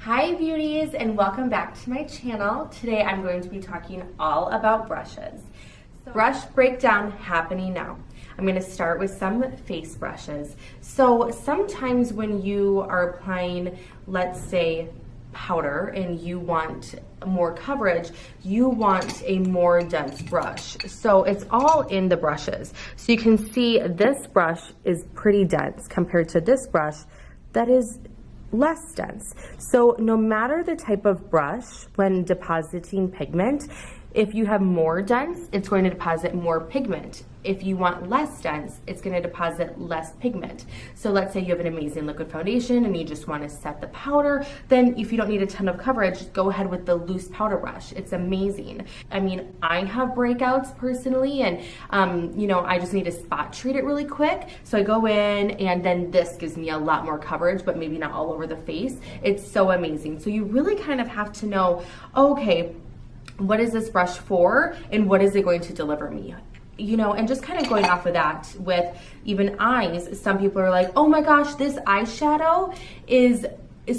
Hi beauties, and welcome back to my channel. Today I'm going to be talking all about brushes. Brush breakdown happening now. I'm going to start with some face brushes. So sometimes when you are applying, let's say, powder and you want more coverage, you want a more dense brush. So it's all in the brushes. So you can see this brush is pretty dense compared to this brush that is less dense. So no matter the type of brush, when depositing pigment, if you have more dense, it's going to deposit more pigment. If you want less dense, it's going to deposit less pigment. So let's say you have an amazing liquid foundation and you just want to set the powder, then if you don't need a ton of coverage, go ahead with the loose powder brush. It's amazing. I mean, I have breakouts personally, and I just need to spot treat it really quick. So I go in, and then this gives me a lot more coverage, but maybe not all over the face. It's so amazing. So you really kind of have to know, okay, what is this brush for and what is it going to deliver me? And just kind of going off of that with even eyes, some people are like, oh my gosh, this eyeshadow is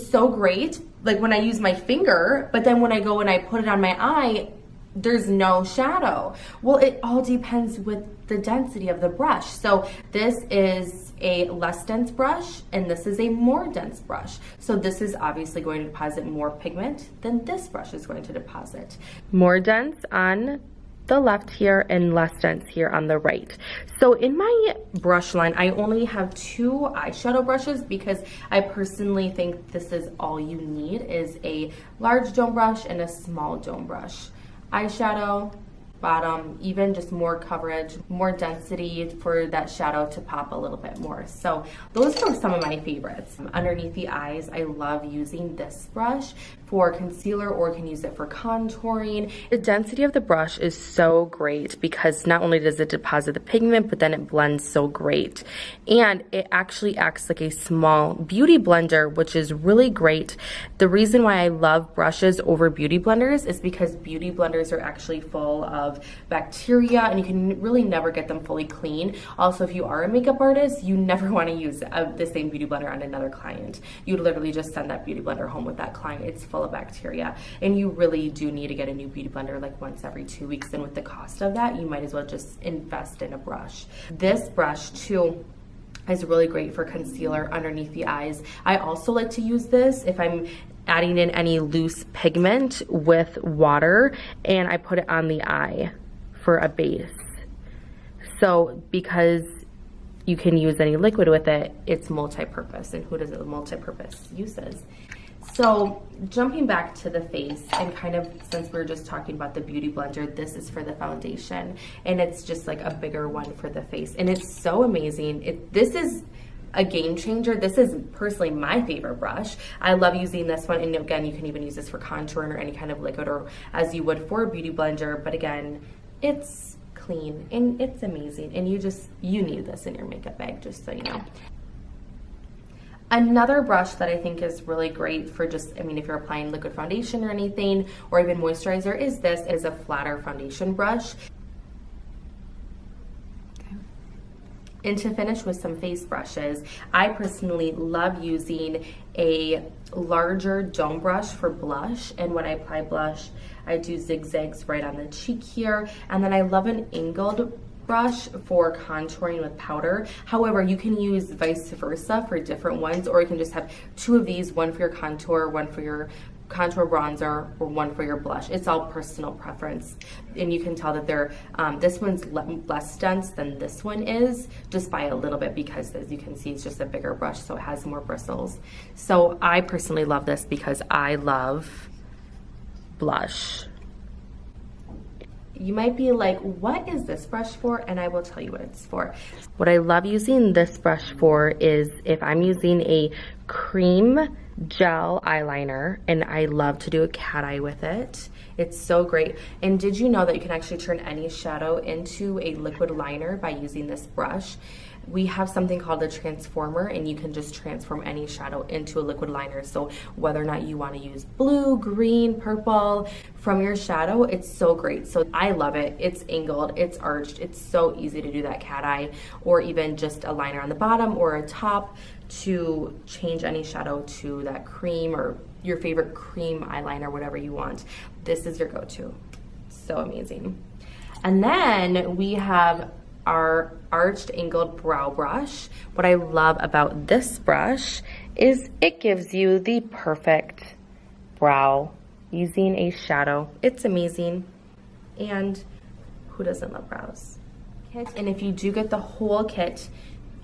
so great. Like when I use my finger, but then when I go and I put it on my eye, there's no shadow. Well, it all depends with the density of the brush. So this is a less dense brush and this is a more dense brush. So this is obviously going to deposit more pigment than this brush is going to deposit. More dense on the left here and less dense here on the right. So in my brush line, I only have 2 eyeshadow brushes because I personally think this is all you need, is a large dome brush and a small dome brush. Eyeshadow, bottom, even just more coverage, more density for that shadow to pop a little bit more. So those are some of my favorites. Underneath the eyes, I love using this brush for concealer, or can use it for contouring. The density of the brush is so great because not only does it deposit the pigment, but then it blends so great. And it actually acts like a small beauty blender, which is really great. The reason why I love brushes over beauty blenders is because beauty blenders are actually full of bacteria and you can really never get them fully clean. Also, if you are a makeup artist, you never want to use the same beauty blender on another client. You literally just send that beauty blender home with that client. It's full of bacteria, and you really do need to get a new beauty blender like once every 2 weeks, and with the cost of that, you might as well just invest in a brush. This brush too is really great for concealer underneath the eyes. I also like to use this if I'm adding in any loose pigment with water and I put it on the eye for a base. So because you can use any liquid with it, it's multi-purpose, and who does it multi-purpose uses? So jumping back to the face, and kind of since we were just talking about the beauty blender, this is for the foundation, and it's just like a bigger one for the face, and it's so amazing. This is a game changer. This is personally my favorite brush. I love using this one, and again, you can even use this for contouring or any kind of liquid, or as you would for a beauty blender, but again, it's clean and it's amazing, and you need this in your makeup bag, just so you know. Another brush that I think is really great for just, if you're applying liquid foundation or anything, or even moisturizer, is a flatter foundation brush. And to finish with some face brushes, I personally love using a larger dome brush for blush, and when I apply blush, I do zigzags right on the cheek here, and then I love an angled brush for contouring with powder. However, you can use vice versa for different ones, or you can just have 2 of these, one for your contour, one for your contour bronzer, or one for your blush. It's all personal preference, and you can tell that they're this one's less dense than this one is, just by a little bit, because as you can see, it's just a bigger brush, so it has more bristles. So I personally love this because I love blush. You might be like, what is this brush for? And I will tell you what it's for. What I love using this brush for is if I'm using a cream gel eyeliner, and I love to do a cat eye with it. It's so great. And did you know that you can actually turn any shadow into a liquid liner by using this brush? we have something called a transformer, and you can just transform any shadow into a liquid liner. So whether or not you want to use blue, green, purple from your shadow, it's so great. So I love it. It's angled, it's arched, it's so easy to do that cat eye, or even just a liner on the bottom or a top to change any shadow to that cream or your favorite cream eyeliner, whatever you want. This is your go-to. So amazing. And then we have our arched angled brow brush. What I love about this brush is it gives you the perfect brow using a shadow. It's amazing. And who doesn't love brows? And if you do get the whole kit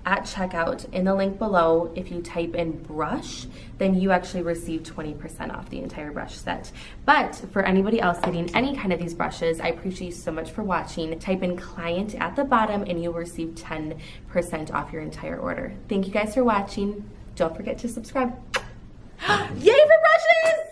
at checkout, in the link below, if you type in brush, then you actually receive 20% off the entire brush set. But for anybody else getting any kind of these brushes, I appreciate you so much for watching. Type in client at the bottom and you'll receive 10% off your entire order. Thank you guys for watching. Don't forget to subscribe. Yay for brushes!